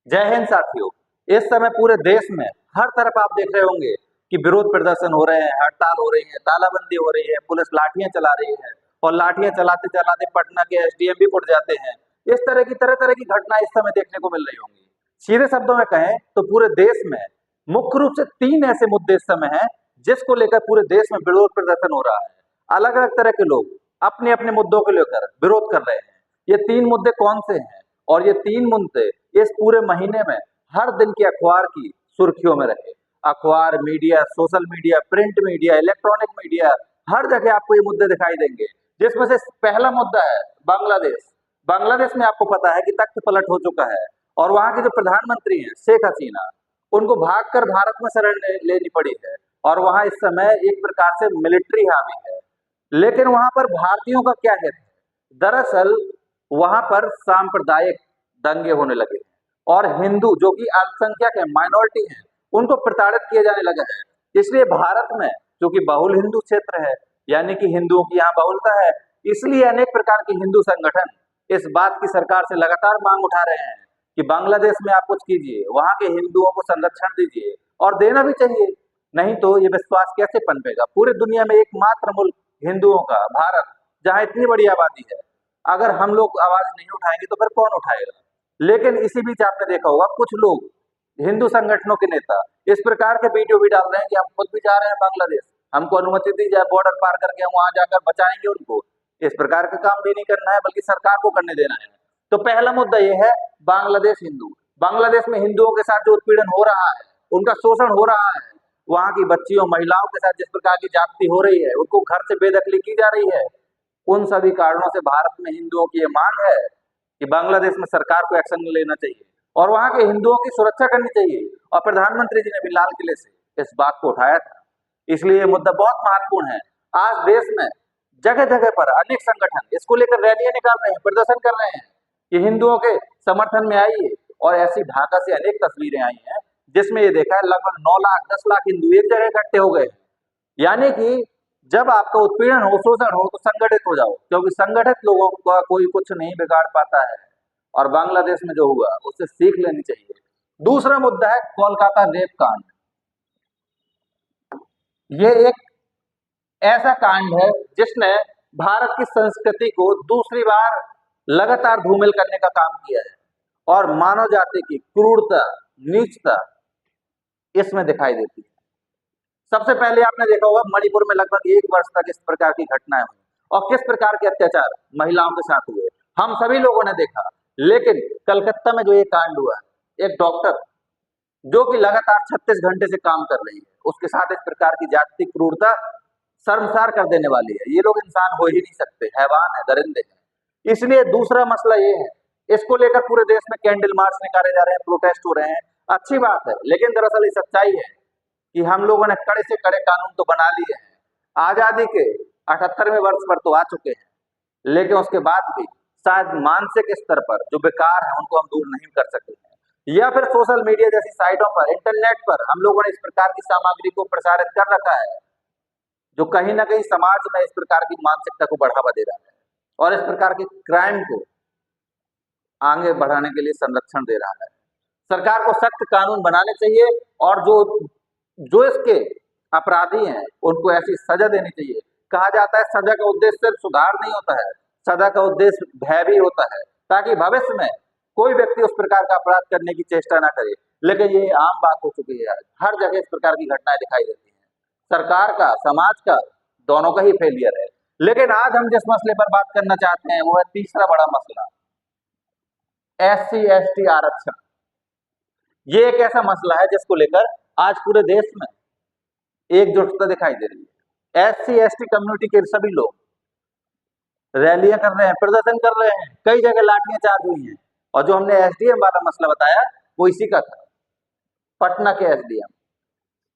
जय हिंद साथियों। इस समय पूरे देश में हर तरफ आप देख रहे होंगे कि विरोध प्रदर्शन हो रहे हैं, हड़ताल हो रही है, तालाबंदी हो रही है, पुलिस लाठियां चला रही है और लाठियां चलाते चलाते पटना के एसडीएम भी उठ जाते हैं। इस तरह की घटना इस समय देखने को मिल रही होंगी। सीधे शब्दों में कहें तो पूरे देश में मुख्य रूप से 3 ऐसे मुद्दे इस समय हैं जिसको लेकर पूरे देश में विरोध प्रदर्शन हो रहा है। अलग अलग तरह के लोग अपने अपने मुद्दों को लेकर विरोध कर रहे हैं। ये 3 मुद्दे कौन से हैं और ये 3 मुद्दे इस पूरे महीने में हर दिन के अखबार की सुर्खियों में रहे। अखबार, media, social media, print media, electronic media, हर जगह आपको ये मुद्दे दिखाई देंगे। जिसमें से पहला मुद्दा है बांग्लादेश। बांग्लादेश में आपको पता है कि तख्त पलट हो चुका है और वहां की जो प्रधानमंत्री हैं शेख हसीना, उनको भागकर भारत में शरण लेनी पड़ी है और वहां इस समय एक प्रकार से मिलिट्री हावी है। लेकिन वहां पर भारतीयों का क्या हित है? दरअसल वहां पर सांप्रदायिक दंगे होने लगे हैं और हिंदू जो कि अल्पसंख्यक है, माइनॉरिटी है, उनको प्रताड़ित किए जाने लगा है। इसलिए भारत में जो कि बहुल हिंदू क्षेत्र है, यानी कि हिंदुओं की यहाँ बहुलता है, इसलिए अनेक प्रकार के हिंदू संगठन इस बात की सरकार से लगातार मांग उठा रहे हैं कि बांग्लादेश में आप कुछ कीजिए, वहां के हिंदुओं को संरक्षण दीजिए और देना भी चाहिए। नहीं तो ये विश्वास कैसे पनपेगा? पूरी दुनिया में एकमात्र मुल्क हिंदुओं का भारत, जहां इतनी बड़ी आबादी है, अगर हम लोग आवाज नहीं उठाएंगे तो फिर कौन उठाएगा? लेकिन इसी बीच आपने देखा होगा कुछ लोग, हिंदू संगठनों के नेता, इस प्रकार के वीडियो भी डाल रहे हैं कि हम खुद भी जा रहे हैं बांग्लादेश, हमको अनुमति दी जाए, बॉर्डर पार करके हम वहां जाकर बचाएंगे उनको। इस प्रकार का काम भी नहीं करना है बल्कि सरकार को करने देना है। तो पहला मुद्दा यह है बांग्लादेश हिंदू। बांग्लादेश में हिंदुओं के साथ जो उत्पीड़न हो रहा है, उनका शोषण हो रहा है, वहां की बच्चियों, महिलाओं के साथ जिस प्रकार की जाति हो रही है, उनको घर से बेदखली की जा रही है, उन सभी कारणों से भारत में हिंदुओं की ये मांग है कि बांग्लादेश में सरकार को एक्शन लेना चाहिए और वहां के हिंदुओं की सुरक्षा करनी चाहिए। और प्रधानमंत्री जी ने भी लाल किले से इस बात को उठाया था। इसलिए ये मुद्दा बहुत महत्वपूर्ण है। आज देश में जगह जगह पर अनेक संगठन इसको लेकर रैलियां निकाल रहे हैं, प्रदर्शन कर रहे हैं कि हिंदुओं के समर्थन में आइए। और ऐसी ढाका से अनेक तस्वीरें आई हैं जिसमें ये देखा है लगभग 9 लाख 10 लाख हिंदू एक जगह इकट्ठे हो गए। यानी कि जब आपका उत्पीड़न हो, शोषण हो, तो संगठित हो जाओ, क्योंकि संगठित लोगों का कोई कुछ नहीं बिगाड़ पाता है। और बांग्लादेश में जो हुआ उससे सीख लेनी चाहिए। दूसरा मुद्दा है कोलकाता रेप कांड। ये एक ऐसा कांड है जिसने भारत की संस्कृति को दूसरी बार लगातार धूमिल करने का काम किया है और मानव जाति की क्रूरता, नीचता इसमें दिखाई देती है। सबसे पहले आपने देखा होगा मणिपुर में लगभग 1 वर्ष तक इस प्रकार की घटनाएं हुई और किस प्रकार के अत्याचार महिलाओं के साथ हुए हम सभी लोगों ने देखा। लेकिन कलकत्ता में जो ये कांड हुआ, एक डॉक्टर जो कि लगातार 36 घंटे से काम कर रही है, उसके साथ इस प्रकार की जाति क्रूरता शर्मसार कर देने वाली है। ये लोग इंसान हो ही नहीं सकते, हैवान है, दरिंदे हैं। इसलिए दूसरा मसला ये है, इसको लेकर पूरे देश में कैंडल मार्च निकाले जा रहे हैं, प्रोटेस्ट हो रहे हैं, अच्छी बात है। लेकिन दरअसल ये सच्चाई है कि हम लोगों ने कड़े से कड़े कानून तो बना लिए हैं, आजादी के 78वें वर्ष पर तो आ चुके हैं, लेकिन उसके बाद भी शायद मानसिक स्तर पर जो बेकार है उनको हम दूर नहीं कर सकते हैं। या फिर सोशल मीडिया जैसी साइटों पर, इंटरनेट पर हम लोगों ने इस प्रकार की सामग्री को प्रसारित कर रखा है जो कहीं ना कहीं समाज में इस प्रकार की मानसिकता को बढ़ावा दे रहा है और इस प्रकार के क्राइम को आगे बढ़ाने के लिए संरक्षण दे रहा है। सरकार को सख्त कानून बनाने चाहिए और जो जो इसके अपराधी हैं उनको ऐसी सजा देनी चाहिए। कहा जाता है सजा का उद्देश्य सिर्फ सुधार नहीं होता है, सजा का उद्देश्य भय भी होता है, ताकि भविष्य में कोई व्यक्ति उस प्रकार का अपराध करने की चेष्टा ना करे। लेकिन ये आम बात हो चुकी है, हर जगह इस प्रकार की घटनाएं दिखाई देती हैं। सरकार का, समाज का, दोनों का ही फेलियर है। लेकिन आज हम जिस मसले पर बात करना चाहते हैं वो है तीसरा बड़ा मसला, SC/ST आरक्षण। ये एक ऐसा मसला है जिसको लेकर आज पूरे देश में एकजुटता दिखाई दे रही है। SC/ST कम्युनिटी के सभी लोग रैलियां कर रहे हैं, प्रदर्शन कर रहे हैं, कई जगह लाठियां चार्ज हुई हैं। और जो हमने SDM वाला मसला बताया वो इसी का था, पटना के SDM।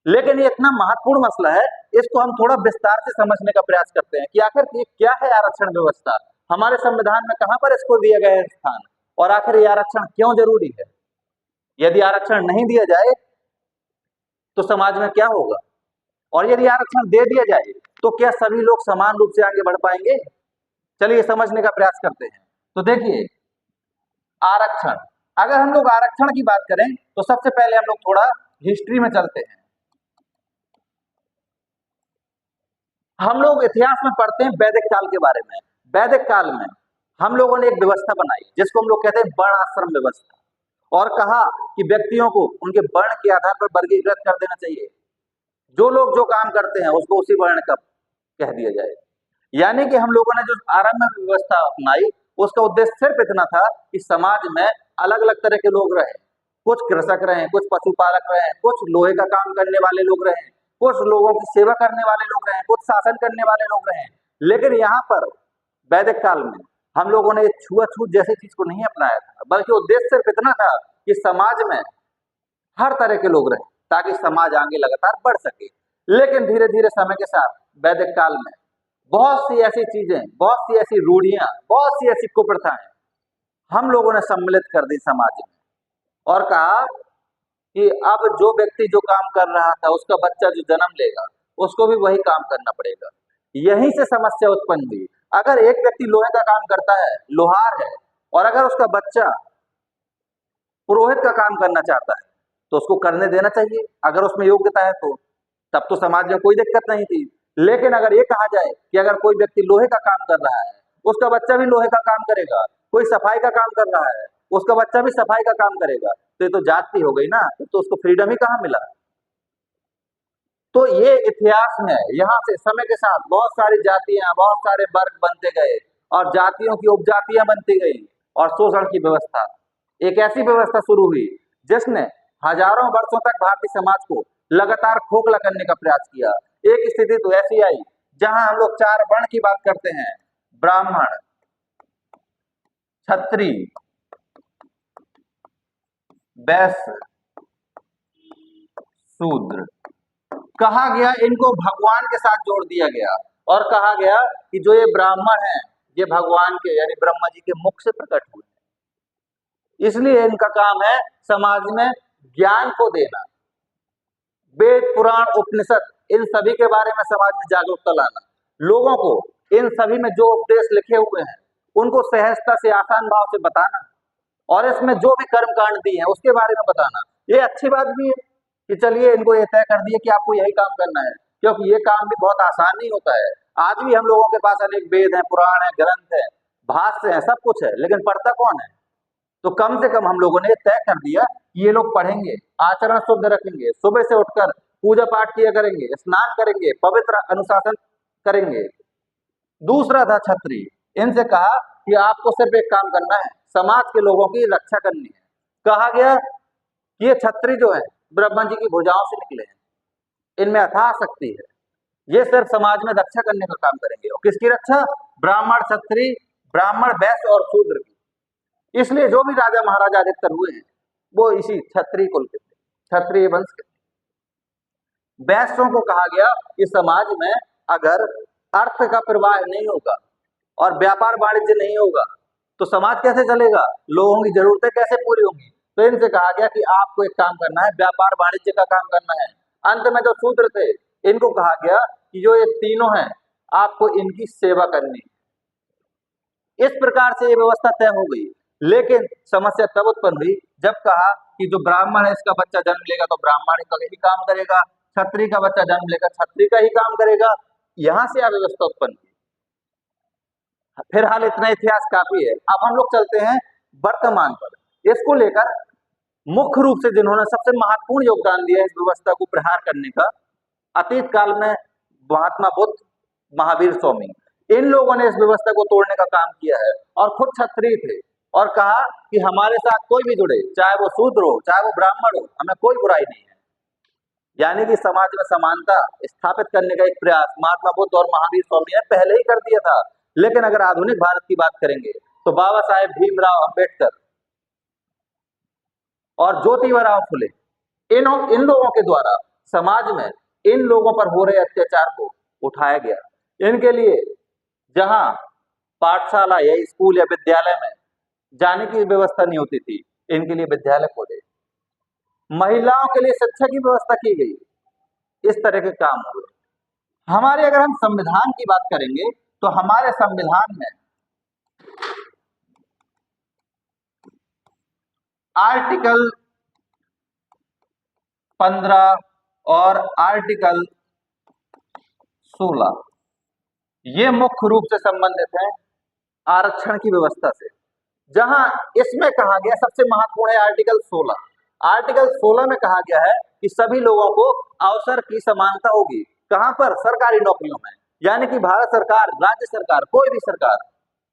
लेकिन ये इतना महत्वपूर्ण मसला है, इसको हम थोड़ा विस्तार से समझने का प्रयास करते हैं कि आखिर ये क्या है आरक्षण व्यवस्था, हमारे संविधान में कहां पर इसको दिया गया है स्थान, और आखिर ये आरक्षण क्यों जरूरी है। यदि आरक्षण नहीं दिया जाए तो समाज में क्या होगा, और यदि आरक्षण दे दिया जाए तो क्या सभी लोग समान रूप से आगे बढ़ पाएंगे? चलिए समझने का प्रयास करते हैं। तो देखिए, आरक्षण अगर हम लोग आरक्षण की बात करें तो सबसे पहले हम लोग थोड़ा हिस्ट्री में चलते हैं। हम लोग इतिहास में पढ़ते हैं वैदिक काल के बारे में। वैदिक काल में हम लोगों ने एक व्यवस्था बनाई जिसको हम लोग कहते हैं वर्ण आश्रम व्यवस्था, और कहा कि व्यक्तियों को उनके वर्ण के आधार पर वर्गीकृत कर देना चाहिए। जो लोग जो काम करते हैं उसको उसी वर्ण का कह दिया जाए। यानी कि हम लोगों ने जो आरंभ में व्यवस्था अपनाई उसका उद्देश्य सिर्फ इतना था कि समाज में अलग अलग तरह के लोग रहे। कुछ कृषक रहे, कुछ पशुपालक रहे, कुछ लोहे का काम करने वाले लोग रहे, कुछ लोगों की सेवा करने वाले लोग रहे, कुछ शासन करने वाले लोग रहे। लेकिन यहाँ पर वैदिक काल में हम लोगों ने छुआछूत जैसी चीज को नहीं अपनाया था, बल्कि उद्देश्य सिर्फ इतना था कि समाज में हर तरह के लोग रहे ताकि समाज आगे लगातार बढ़ सके। लेकिन धीरे धीरे समय के साथ वैदिक काल में बहुत सी ऐसी चीजें, बहुत सी ऐसी रूढ़ियां, बहुत सी ऐसी कुप्रथाएं हम लोगों ने सम्मिलित कर दी समाज में, और कहा कि अब जो व्यक्ति जो काम कर रहा था उसका बच्चा जो जन्म लेगा उसको भी वही काम करना पड़ेगा। यहीं से समस्या उत्पन्न हुई। अगर एक व्यक्ति लोहे का काम करता है, लोहार है, और अगर उसका बच्चा पुरोहित का काम करना चाहता है तो उसको करने देना चाहिए अगर उसमें योग्यता है तो। तब तो समाज में कोई दिक्कत नहीं थी। लेकिन अगर ये कहा जाए कि अगर कोई व्यक्ति लोहे का काम कर रहा है उसका बच्चा भी लोहे का काम करेगा, कोई सफाई का काम कर रहा है उसका बच्चा भी सफाई का काम करेगा, तो ये तो जाति हो गई ना, तो उसको फ्रीडम ही कहाँ मिला। तो ये इतिहास में यहाँ से समय के साथ बहुत सारी जातियां, बहुत सारे वर्ग बनते गए, और जातियों की उपजातियां बनती गई, और शोषण की व्यवस्था, एक ऐसी व्यवस्था शुरू हुई जिसने हजारों वर्षों तक भारतीय समाज को लगातार खोखला करने का प्रयास किया। एक स्थिति तो ऐसी आई जहां हम लोग चार वर्ण की बात करते हैं, ब्राह्मण, क्षत्रिय, वैश्य, शूद्र, कहा गया इनको भगवान के साथ जोड़ दिया गया, और कहा गया कि जो ये ब्राह्मण हैं ये भगवान के यानी ब्रह्मा जी के मुख से प्रकट हुए, इसलिए इनका काम है समाज में ज्ञान को देना। वेद, पुराण, उपनिषद, इन सभी के बारे में समाज में जागरूकता लाना, लोगों को इन सभी में जो उपदेश लिखे हुए हैं उनको सहजता से, आसान भाव से बताना, और इसमें जो भी कर्म कांड दिए हैं उसके बारे में बताना। ये अच्छी बात भी है कि चलिए इनको ये तय कर दिए कि आपको यही काम करना है, क्योंकि ये काम भी बहुत आसान नहीं होता है। आज भी हम लोगों के पास अनेक वेद हैं, पुराण है, ग्रंथ है, भाष्य है, सब कुछ है, लेकिन पढ़ता कौन है। तो कम से कम हम लोगों ने तय कर दिया कि ये लोग पढ़ेंगे, आचरण शुद्ध रखेंगे, सुबह से उठकर पूजा पाठ किया करेंगे, स्नान करेंगे, पवित्र अनुशासन करेंगे। दूसरा था क्षत्रिय, इनसे कहा कि आपको सिर्फ एक काम करना है, समाज के लोगों की रक्षा करनी है। कहा गया कि ये क्षत्रिय जो है ब्रह्मा जी की भुजाओं से निकले हैं, इनमें अथाह शक्ति है, ये सिर्फ समाज में रक्षा करने का काम करेंगे। और किसकी रक्षा? ब्राह्मण, क्षत्रिय, ब्राह्मण, वैश्य और शूद्र की। इसलिए जो भी राजा महाराजा अधिकतर हुए हैं वो इसी क्षत्रिय कुल के थे, क्षत्रिय वंश के। वैश्यों को कहा गया कि समाज में अगर अर्थ का प्रवाह नहीं होगा और व्यापार वाणिज्य नहीं होगा तो समाज कैसे चलेगा, लोगों की जरूरतें कैसे पूरी होंगी। तो इनसे कहा गया कि आपको एक काम करना है, व्यापार वाणिज्य का काम करना है। अंत में जो शूद्र थे इनको कहा गया कि जो ये तीनों हैं आपको इनकी सेवा करनी। इस प्रकार से ये व्यवस्था तय हो गई। लेकिन समस्या तब उत्पन्न हुई जब कहा कि जो ब्राह्मण है इसका बच्चा जन्म लेगा तो ब्राह्मण का ही काम करेगा, क्षत्रिय का बच्चा जन्म लेगा क्षत्रिय का ही काम करेगा। यहां से अव्यवस्था उत्पन्न हुई। फिलहाल इतना इतिहास काफी है, अब हम लोग चलते हैं वर्तमान पर। इसको लेकर मुख्य रूप से जिन्होंने सबसे महत्वपूर्ण योगदान दिया इस व्यवस्था को प्रहार करने का, अतीत काल में महात्मा बुद्ध, महावीर स्वामी, इन लोगों ने इस व्यवस्था को तोड़ने का काम किया है, और खुद क्षत्रिय थे, और कहा कि हमारे साथ कोई भी जुड़े, चाहे वो शूद्र हो चाहे वो ब्राह्मण हो, हमें कोई बुराई नहीं है। यानी कि समाज में समानता स्थापित करने का एक प्रयास महात्मा बुद्ध और महावीर स्वामी ने पहले ही कर दिया था। लेकिन अगर आधुनिक भारत की बात करेंगे तो बाबा साहेब भीमराव अंबेडकर और ज्योतिबा फुले, इन लोगों के द्वारा समाज में इन लोगों पर हो रहे अत्याचार को उठाया गया। इनके लिए जहां पाठशाला या स्कूल या विद्यालय में जाने की व्यवस्था नहीं होती थी, इनके लिए विद्यालय खोले, महिलाओं के लिए शिक्षा की व्यवस्था की गई, इस तरह के काम हुए। हमारे अगर हम संविधान की बात करेंगे तो हमारे संविधान में आर्टिकल 15 और आर्टिकल 16 ये मुख्य रूप से संबंधित है आरक्षण की व्यवस्था से। जहां इसमें कहा गया सबसे महत्वपूर्ण है आर्टिकल 16। आर्टिकल 16 में कहा गया है कि सभी लोगों को अवसर की समानता होगी। कहां पर? सरकारी नौकरियों में। यानी कि भारत सरकार, राज्य सरकार, कोई भी सरकार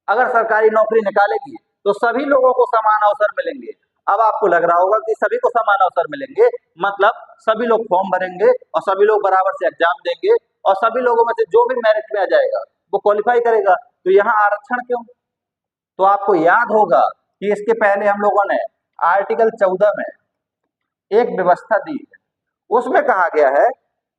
अगर सरकारी नौकरी निकालेगी तो सभी लोगों को समान अवसर मिलेंगे। अब आपको लग रहा होगा कि सभी को समान अवसर मिलेंगे, मतलब सभी लोग फॉर्म भरेंगे और सभी लोग बराबर से एग्जाम देंगे और सभी लोगों में से जो भी मेरिट में आ जाएगा वो क्वालिफाई करेगा। तो यहाँ आरक्षण क्यों? तो आपको याद होगा कि इसके पहले हम लोगों ने आर्टिकल 14 में एक व्यवस्था दी है। उसमें कहा गया है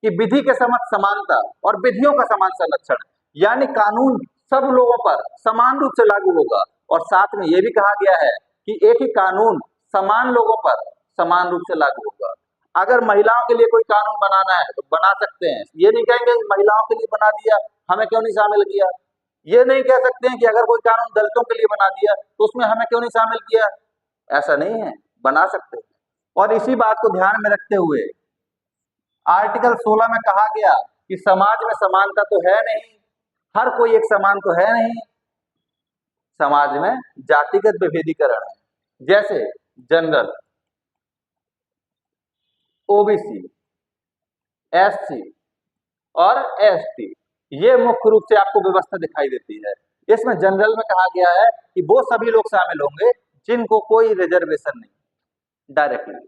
कि विधि के समक्ष समानता और विधियों का समान संरक्षण, यानी कानून सब लोगों पर समान रूप से लागू होगा। और साथ में यह भी कहा गया है कि एक ही कानून समान लोगों पर समान रूप से लागू होगा। अगर महिलाओं के लिए कोई कानून बनाना है तो बना सकते हैं, ये नहीं कहेंगे महिलाओं के लिए बना दिया हमें क्यों नहीं शामिल किया। ये नहीं कह सकते हैं कि अगर कोई कानून दलितों के लिए बना दिया तो उसमें हमें क्यों नहीं शामिल किया। ऐसा नहीं है, बना सकते हैं। और इसी बात को ध्यान में रखते हुए आर्टिकल 16 में कहा गया कि समाज में समानता तो है नहीं, हर कोई एक समान तो है नहीं, समाज में जातिगत विभेदीकरण है। जैसे जनरल, ओबीसी, एससी और एसटी, ये मुख्य रूप से आपको व्यवस्था दिखाई देती है। इसमें जनरल में कहा गया है कि वो सभी लोग शामिल होंगे जिनको कोई रिजर्वेशन नहीं डायरेक्टली।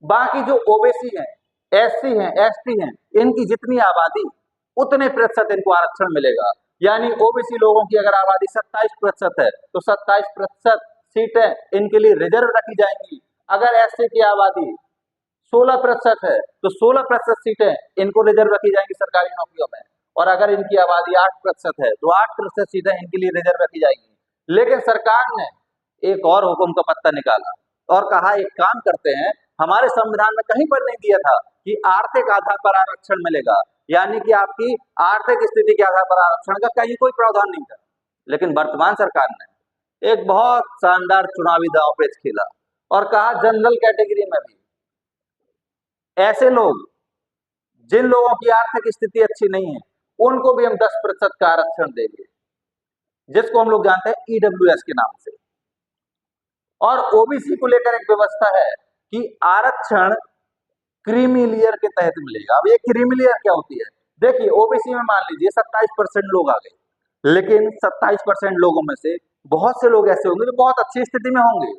बाकी जो ओबीसी हैं, एससी हैं, एसटी हैं, इनकी जितनी आबादी उतने प्रतिशत इनको आरक्षण मिलेगा। यानी ओबीसी लोगों की अगर आबादी 27% है तो 27% सीटें इनके लिए रिजर्व रखी जाएंगी। अगर एससी की आबादी 16% है तो 16% सीटें इनको रिजर्व रखी जाएंगी सरकारी नौकरियों में। और अगर इनकी आबादी 8% है तो 8% सीटें इनके लिए रिजर्व रखी जाएंगी। लेकिन सरकार ने एक और हुक्म का पत्ता निकाला और कहा एक काम करते हैं, हमारे संविधान में कहीं पर नहीं दिया था कि आर्थिक आधार पर आरक्षण मिलेगा, यानी कि आपकी आर्थिक स्थिति के आधार पर आरक्षण का कहीं कोई प्रावधान नहीं था। लेकिन वर्तमान सरकार ने एक बहुत शानदार चुनावी दांवपेच खेला और कहा जनरल कैटेगरी में भी ऐसे लोग जिन लोगों की आर्थिक स्थिति अच्छी नहीं है उनको भी हम 10% का आरक्षण देंगे, जिसको हम लोग जानते हैं ईडब्ल्यूएस के नाम से। और ओबीसी को लेकर एक व्यवस्था है कि आरक्षण क्रीमी लेयर के तहत मिलेगा। अब ये क्रीमी लेयर क्या होती है? देखिए ओबीसी में मान लीजिए 27% लोग आ गए, लेकिन 27% लोगों में से बहुत से लोग ऐसे होंगे जो बहुत अच्छी स्थिति में होंगे।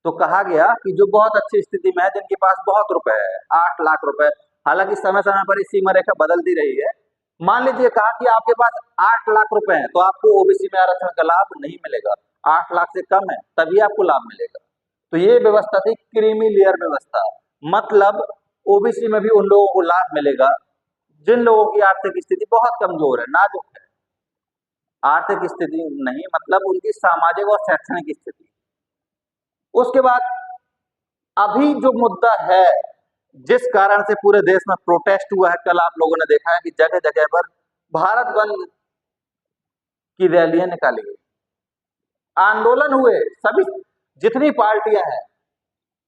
तो कहा गया कि जो बहुत अच्छी स्थिति में है, जिनके पास बहुत रुपए है, 8 लाख रुपए, हालांकि समय समय पर इस सीमा रेखा बदलती रही है। मान लीजिए कहा कि आपके पास 8 लाख रुपए हैं तो आपको ओबीसी में आरक्षण का लाभ नहीं मिलेगा। 8 लाख से कम है तभी आपको लाभ मिलेगा। तो ये व्यवस्था थी क्रीमी लेयर व्यवस्था, मतलब ओबीसी में भी उन लोगों को लाभ मिलेगा जिन लोगों की आर्थिक स्थिति बहुत कमजोर है, नाजुक है। आर्थिक स्थिति नहीं, मतलब उनकी सामाजिक और शैक्षणिक स्थिति। उसके बाद अभी जो मुद्दा है जिस कारण से पूरे देश में प्रोटेस्ट हुआ है, कल आप लोगों ने देखा है कि जगह जगह पर भारत बंद की रैलियां निकाली गई, आंदोलन हुए। सभी जितनी पार्टियां हैं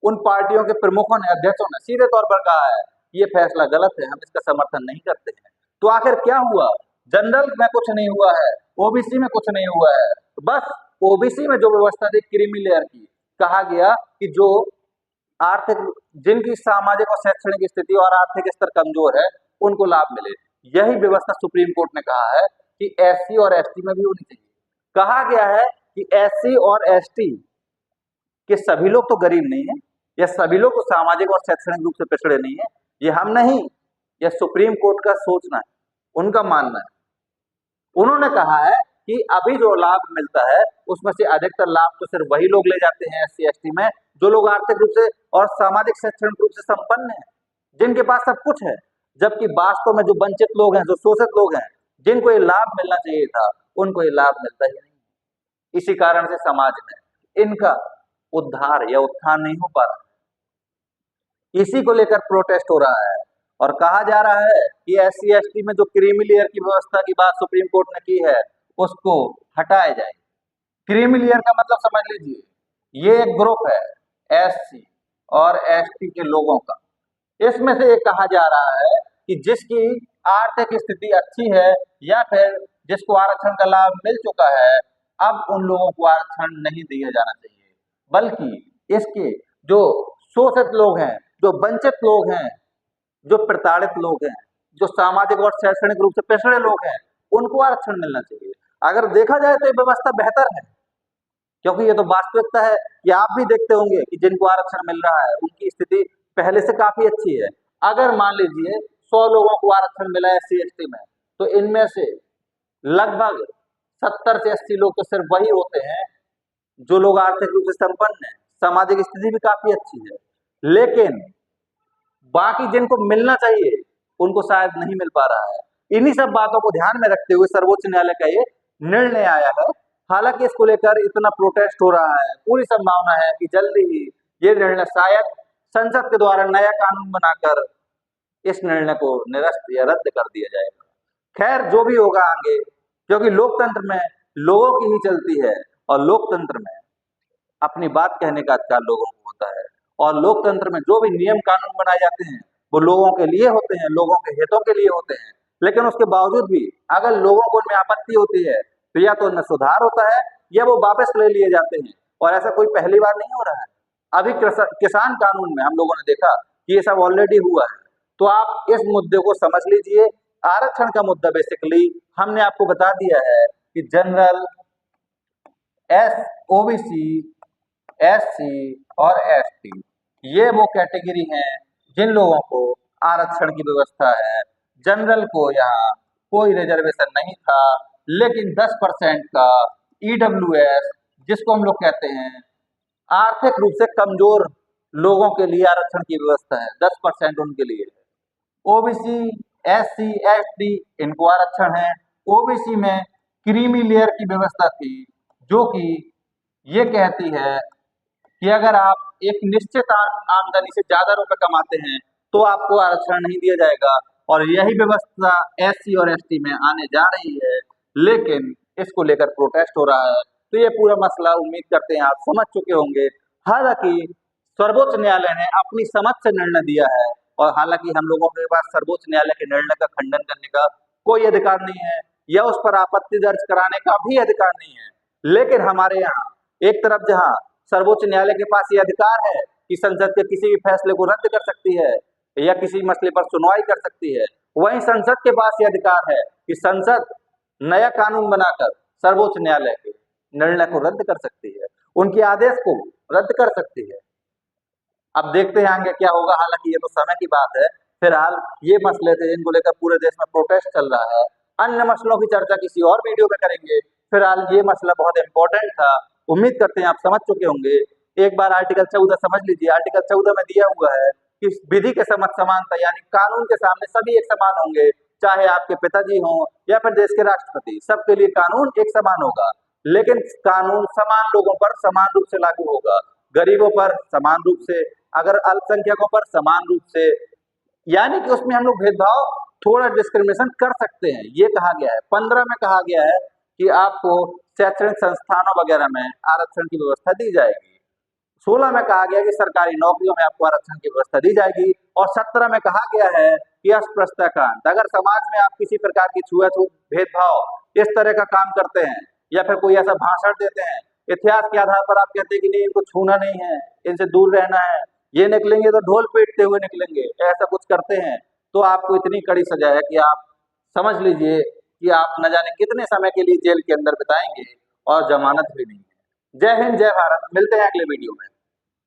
उन पार्टियों के प्रमुखों ने, अध्यक्षों ने सीधे तौर पर कहा है ये फैसला गलत है, हम इसका समर्थन नहीं करते हैं। तो आखिर क्या हुआ? जनरल में कुछ नहीं हुआ है, ओबीसी में कुछ नहीं हुआ है, बस ओबीसी में जो व्यवस्था थी क्रीमी लेयर की, कहा गया कि जो आर्थिक, जिनकी सामाजिक और शैक्षणिक स्थिति और आर्थिक स्तर कमजोर है उनको लाभ मिले। यही व्यवस्था सुप्रीम कोर्ट ने कहा है कि एससी और एसटी में भी होनी चाहिए। कहा गया है कि एससी और एसटी के सभी लोग तो गरीब नहीं है, या सभी लोग तो सामाजिक और शैक्षणिक रूप से पिछड़े नहीं है, ये हम नहीं, यह सुप्रीम कोर्ट का सोचना है, उनका मानना है। उन्होंने कहा है कि अभी जो लाभ मिलता है उसमें से अधिकतर लाभ तो सिर्फ वही लोग ले जाते हैं एससी एसटी में जो लोग आर्थिक रूप से और सामाजिक शैक्षणिक रूप से संपन्न हैं, जिनके पास सब कुछ है। जबकि वास्तव में जो वंचित लोग हैं, जो शोषित लोग हैं, जिनको ये लाभ मिलना चाहिए था, उनको ये लाभ मिलता ही नहीं। इसी कारण से समाज में इनका उद्धार या उत्थान नहीं हो पा रहा। इसी को लेकर प्रोटेस्ट हो रहा है और कहा जा रहा है कि एससी एसटी में जो क्रीमी लेयर की व्यवस्था की बात सुप्रीम कोर्ट ने की है उसको हटाया जाए। क्रीमी लेयर का मतलब समझ लीजिए, ये एक ग्रुप है एससी और एसटी के लोगों का। इसमें से ये कहा जा रहा है कि जिसकी आर्थिक स्थिति अच्छी है या फिर जिसको आरक्षण का लाभ मिल चुका है, अब उन लोगों को आरक्षण नहीं दिया जाना चाहिए, बल्कि इसके जो शोषित लोग हैं, जो वंचित लोग हैं, जो प्रताड़ित लोग हैं, जो सामाजिक और शैक्षणिक रूप से पिछड़े लोग हैं, उनको आरक्षण मिलना चाहिए। अगर देखा जाए तो ये व्यवस्था बेहतर है, क्योंकि ये तो वास्तविकता है कि आप भी देखते होंगे कि जिनको आरक्षण मिल रहा है उनकी स्थिति पहले से काफी अच्छी है। अगर मान लीजिए 100 लोगों को आरक्षण मिला है एससी एसटी में, तो इनमें से लगभग 70 से 80 लोग तो सिर्फ वही होते हैं जो लोग आर्थिक रूप से संपन्न हैं, सामाजिक स्थिति भी काफी अच्छी है, लेकिन बाकी जिनको मिलना चाहिए उनको शायद नहीं मिल पा रहा है। इन्हीं सब बातों को ध्यान में रखते हुए सर्वोच्च न्यायालय का ये निर्णय आया है। हालांकि इसको लेकर इतना प्रोटेस्ट हो रहा है, पूरी संभावना है कि जल्दी ही ये निर्णय शायद संसद के द्वारा नया कानून बनाकर इस निर्णय को निरस्त या रद्द कर दिया जाएगा। खैर जो भी होगा आगे, क्योंकि लोकतंत्र में लोगों की ही चलती है और लोकतंत्र में अपनी बात कहने का अधिकार लोगों को होता है, और लोकतंत्र में जो भी नियम कानून बनाए जाते हैं वो लोगों के लिए होते हैं, लोगों के हितों के लिए होते हैं। लेकिन उसके बावजूद भी अगर लोगों को उनमें आपत्ति होती है तो या तो उनमें सुधार होता है या वो वापस ले लिए जाते हैं, और ऐसा कोई पहली बार नहीं हो रहा है। अभी किसान कानून में हम लोगों ने देखा कि ये सब ऑलरेडी हुआ है। तो आप इस मुद्दे को समझ लीजिए। आरक्षण का मुद्दा बेसिकली हमने आपको बता दिया है कि जनरल, ओबीसी, एससी और एसटी ये वो कैटेगरी हैं जिन लोगों को आरक्षण की व्यवस्था है। जनरल को यहाँ कोई रिजर्वेशन नहीं था, लेकिन 10% का ईडब्ल्यूएस, जिसको हम लोग कहते हैं आर्थिक रूप से कमजोर लोगों के लिए आरक्षण की व्यवस्था है, 10% उनके लिए है। ओबीसी, एससी, एसटी इनको आरक्षण है। ओबीसी में क्रीमी लेयर की व्यवस्था थी, जो कि ये कहती है कि अगर आप एक निश्चित आमदनी से ज्यादा रुपए कमाते हैं तो आपको आरक्षण नहीं दिया जाएगा, और यही व्यवस्था एससी और एसटी में आने जा रही है। लेकिन इसको लेकर प्रोटेस्ट हो रहा है, तो ये पूरा मसला उम्मीद करते हैं आप समझ चुके होंगे। हालांकि सर्वोच्च न्यायालय ने अपनी समझ से निर्णय दिया है, और हालांकि हम लोगों के पास सर्वोच्च न्यायालय के निर्णय का खंडन करने का कोई अधिकार नहीं है या उस पर आपत्ति दर्ज कराने का भी अधिकार नहीं है। लेकिन हमारे यहाँ एक तरफ जहाँ सर्वोच्च न्यायालय के पास ये अधिकार है कि संसद के किसी भी फैसले को रद्द कर सकती है या किसी मसले पर सुनवाई कर सकती है, वहीं संसद के पास ये अधिकार है कि संसद नया कानून बनाकर सर्वोच्च न्यायालय के निर्णय को रद्द कर सकती है, उनके आदेश को रद्द कर सकती है। अब देखते हैं आगे क्या होगा, हालांकि ये तो समय की बात है। फिलहाल ये मसले थे जिनको लेकर पूरे देश में प्रोटेस्ट चल रहा है। अन्य मसलों की चर्चा किसी और वीडियो में करेंगे। फिलहाल ये मसला बहुत इंपॉर्टेंट था, उम्मीद करते हैं आप समझ चुके होंगे। एक बार आर्टिकल 14 समझ लीजिए। आर्टिकल 14 में दिया हुआ है कि विधि के समक्ष समानता, यानी कानून के सामने सभी एक समान होंगे, चाहे आपके पिताजी हों या फिर देश के राष्ट्रपति, सबके लिए कानून एक समान होगा। लेकिन कानून समान लोगों पर समान रूप से लागू होगा, गरीबों पर समान रूप से, अगर अल्पसंख्यकों पर समान रूप से, यानी कि उसमें हम लोग भेदभाव, थोड़ा डिस्क्रिमिनेशन कर सकते हैं, ये कहा गया है। 15 में कहा गया है कि आपको शैक्षणिक संस्थानों वगैरह में आरक्षण की व्यवस्था दी जाएगी। 16 में कहा गया कि सरकारी नौकरियों में आपको आरक्षण की व्यवस्था दी जाएगी, और 17 में कहा गया है कि अस्पृश्यता कांड, अगर समाज में आप किसी प्रकार की छुआछूत, भेदभाव इस तरह का काम करते हैं या फिर कोई ऐसा भाषण देते हैं इतिहास के आधार पर, आप कहते हैं कि नहीं इनको छूना नहीं है, इनसे दूर रहना है, ये निकलेंगे तो ढोल पीटते हुए निकलेंगे, ऐसा कुछ करते हैं तो आपको इतनी कड़ी सजा है कि आप समझ लीजिए कि आप न जाने कितने समय के लिए जेल के अंदर बिताएंगे, और जमानत भी नहीं है। जय हिंद, जय भारत। मिलते हैं अगले वीडियो में।